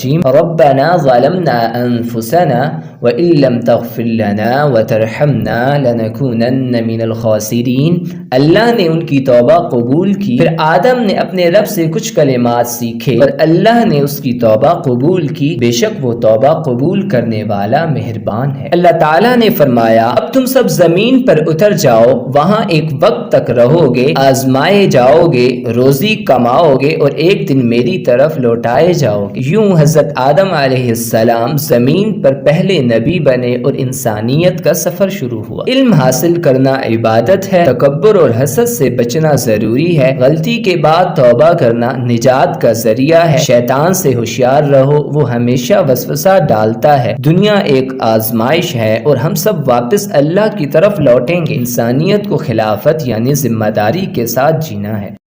ربنا ظلمنا انفسنا وان لم تغفر لنا وترحمنا لنكونن من الخاسرین۔ اللہ نے ان کی توبہ قبول کی۔ پھر آدم نے اپنے رب سے کچھ کلمات سیکھے اور اللہ نے اس کی توبہ قبول کی، بے شک وہ توبہ قبول کرنے والا مہربان ہے۔ اللہ تعالیٰ نے فرمایا اب تم سب زمین پر اتر جاؤ، وہاں ایک وقت تک رہو گے، آزمائے جاؤ گے، روزی کماؤ گے اور ایک دن میری طرف لوٹائے جاؤ گے۔ یوں حضرت آدم علیہ السلام زمین پر پہلے نبی بنے اور انسانیت کا سفر شروع ہوا۔ علم حاصل کرنا عبادت ہے، تکبر اور حسد سے بچنا ضروری ہے، غلطی کے بعد توبہ کرنا نجات کا ذریعہ ہے۔ شیطان سے ہوشیار رہو، وہ ہمیشہ وسوسہ ڈالتا ہے۔ دنیا ایک آزمائش ہے اور ہم سب واپس اللہ کی طرف لوٹیں گے۔ انسانیت کو خلافت یعنی ذمہ داری کے ساتھ جینا ہے۔